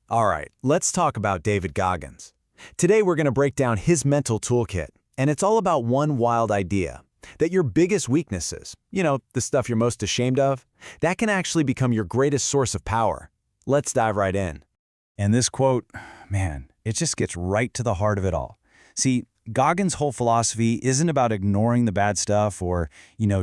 All right, let's talk about David Goggins. Today we're going to break down his mental toolkit, and it's all about one wild idea, that your biggest weaknesses, the stuff you're most ashamed of, that can actually become your greatest source of power. Let's dive right in. And this quote, man, it just gets right to the heart of it all. See, Goggins' whole philosophy isn't about ignoring the bad stuff or,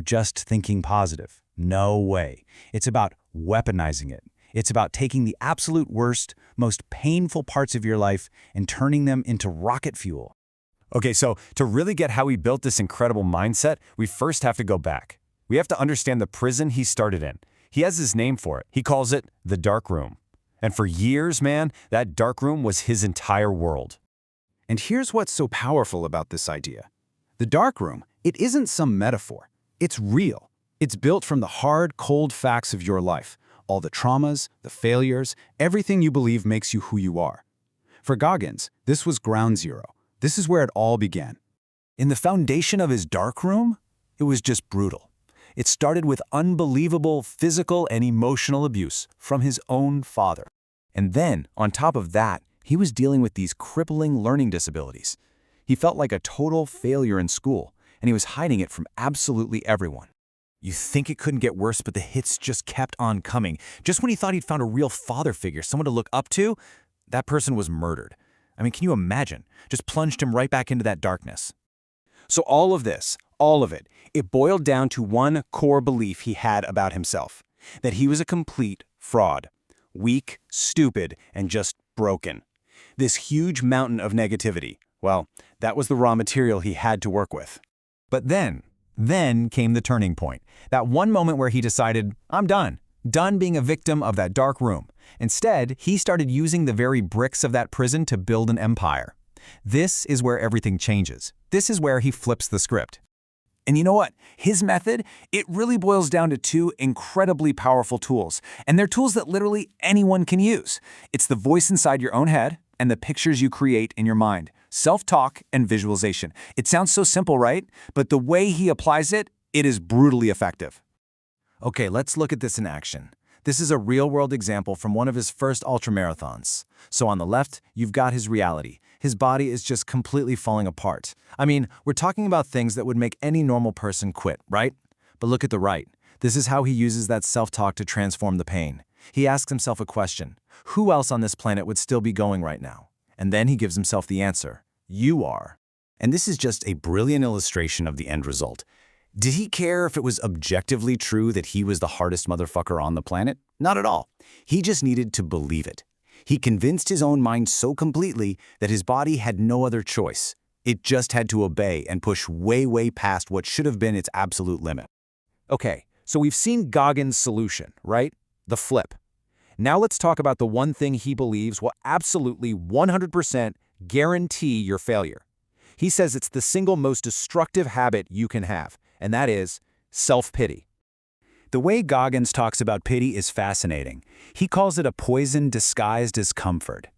just thinking positive. No way. It's about weaponizing it. It's about taking the absolute worst, most painful parts of your life and turning them into rocket fuel. Okay, so to really get how he built this incredible mindset, we first have to go back. We have to understand the prison he started in. He has his name for it. He calls it the dark room. And for years, man, that dark room was his entire world. And here's what's so powerful about this idea. The dark room, it isn't some metaphor. It's real. It's built from the hard, cold facts of your life. All the traumas, the failures, everything you believe makes you who you are. For Goggins, this was ground zero. This is where it all began. In the foundation of his dark room, it was just brutal. It started with unbelievable physical and emotional abuse from his own father. And then, on top of that, he was dealing with these crippling learning disabilities. He felt like a total failure in school, and he was hiding it from absolutely everyone. You think it couldn't get worse, but the hits just kept on coming. Just when he thought he'd found a real father figure, someone to look up to, that person was murdered. I mean, can you imagine? Just plunged him right back into that darkness. So all of this, all of it, it boiled down to one core belief he had about himself, that he was a complete fraud. Weak, stupid, and just broken. This huge mountain of negativity, well, that was the raw material he had to work with. But then came the turning point. That one moment where he decided, I'm done. Done being a victim of that dark room. Instead, he started using the very bricks of that prison to build an empire. This is where everything changes. This is where he flips the script. And you know what? His method, it really boils down to two incredibly powerful tools. And they're tools that literally anyone can use. It's the voice inside your own head and the pictures you create in your mind. Self-talk and visualization. It sounds so simple, right? But the way he applies it, it is brutally effective. Okay, let's look at this in action. This is a real-world example from one of his first ultramarathons. So on the left, you've got his reality. His body is just completely falling apart. I mean, we're talking about things that would make any normal person quit, right? But look at the right. This is how he uses that self-talk to transform the pain. He asks himself a question. Who else on this planet would still be going right now? And then he gives himself the answer. You are. And this is just a brilliant illustration of the end result. Did he care if it was objectively true that he was the hardest motherfucker on the planet? Not at all. He just needed to believe it. He convinced his own mind so completely that his body had no other choice. It just had to obey and push way, way past what should have been its absolute limit. Okay, so we've seen Goggins' solution, right? The flip. Now let's talk about the one thing he believes will absolutely 100% guarantee your failure. He says it's the single most destructive habit you can have, and that is self-pity. The way Goggins talks about pity is fascinating. He calls it a poison disguised as comfort.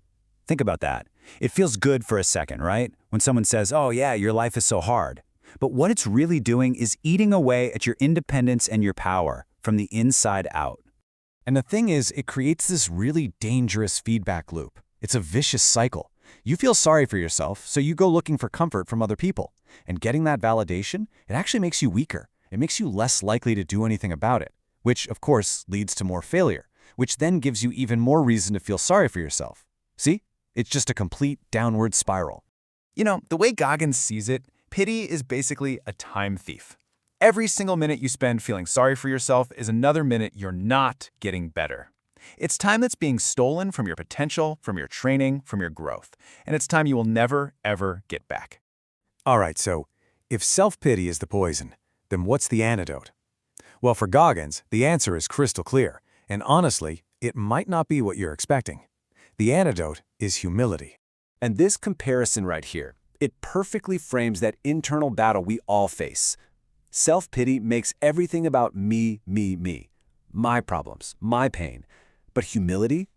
Think about that. It feels good for a second, right? When someone says, oh yeah, your life is so hard. But what it's really doing is eating away at your independence and your power from the inside out. And the thing is, it creates this really dangerous feedback loop. It's a vicious cycle. You feel sorry for yourself, so you go looking for comfort from other people. And getting that validation, it actually makes you weaker. It makes you less likely to do anything about it, which, of course, leads to more failure, which then gives you even more reason to feel sorry for yourself. See? It's just a complete downward spiral. The way Goggins sees it, pity is basically a time thief. Every single minute you spend feeling sorry for yourself is another minute you're not getting better. It's time that's being stolen from your potential, from your training, from your growth. And it's time you will never, ever get back. All right, so if self-pity is the poison, then what's the antidote? Well, for Goggins, the answer is crystal clear. And honestly, it might not be what you're expecting. The antidote is humility. And this comparison right here, it perfectly frames that internal battle we all face. Self-pity makes everything about me, my problems, my pain. But humility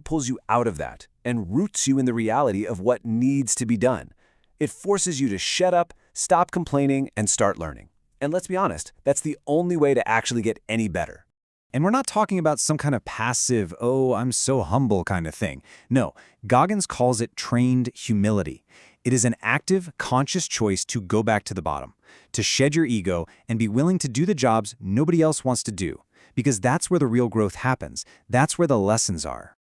pulls you out of that and roots you in the reality of what needs to be done. It forces you to shut up, stop complaining, and start learning. And let's be honest, that's the only way to actually get any better. And we're not talking about some kind of passive, oh, I'm so humble kind of thing. No, Goggins calls it trained humility. It is an active, conscious choice to go back to the bottom, to shed your ego and be willing to do the jobs nobody else wants to do. Because that's where the real growth happens. That's where the lessons are.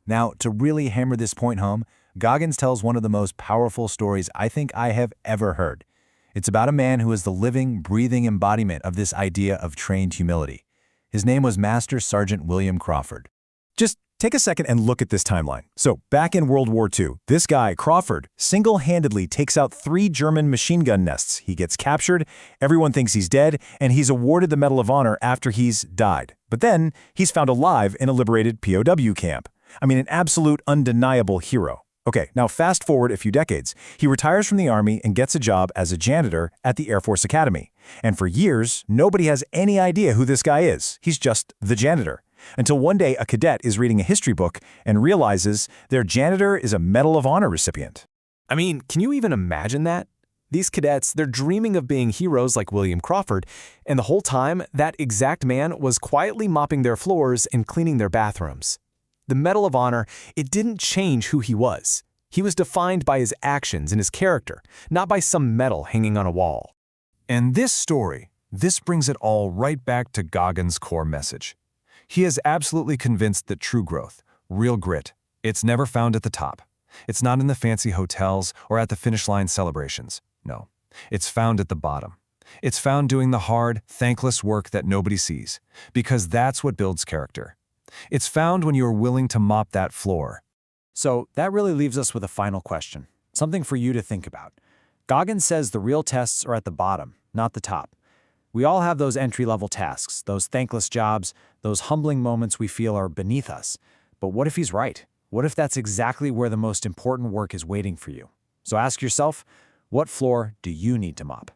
Now, to really hammer this point home, Goggins tells one of the most powerful stories I think I have ever heard. It's about a man who is the living, breathing embodiment of this idea of trained humility. His name was Master Sergeant William Crawford. Just take a second and look at this timeline. So, back in World War II, this guy, Crawford, single-handedly takes out 3 German machine gun nests. He gets captured, everyone thinks he's dead, and he's awarded the Medal of Honor after he's died. But then, he's found alive in a liberated POW camp. I mean, an absolute undeniable hero. Okay, now fast forward a few decades. He retires from the Army and gets a job as a janitor at the Air Force Academy. And for years, nobody has any idea who this guy is. He's just the janitor. Until one day, a cadet is reading a history book and realizes their janitor is a Medal of Honor recipient. I mean, can you even imagine that? These cadets, they're dreaming of being heroes like William Crawford, and the whole time, that exact man was quietly mopping their floors and cleaning their bathrooms. The Medal of Honor, it didn't change who he was. He was defined by his actions and his character, not by some medal hanging on a wall. And this brings it all right back to Goggins' core message. He is absolutely convinced that true growth, real grit, it's never found at the top. It's not in the fancy hotels or at the finish line celebrations. No, it's found at the bottom. It's found doing the hard, thankless work that nobody sees, because that's what builds character. It's found when you are willing to mop that floor. So that really leaves us with a final question, something for you to think about. Goggins says the real tests are at the bottom, not the top. We all have those entry-level tasks, those thankless jobs, those humbling moments we feel are beneath us. But what if he's right? What if that's exactly where the most important work is waiting for you? So ask yourself, what floor do you need to mop?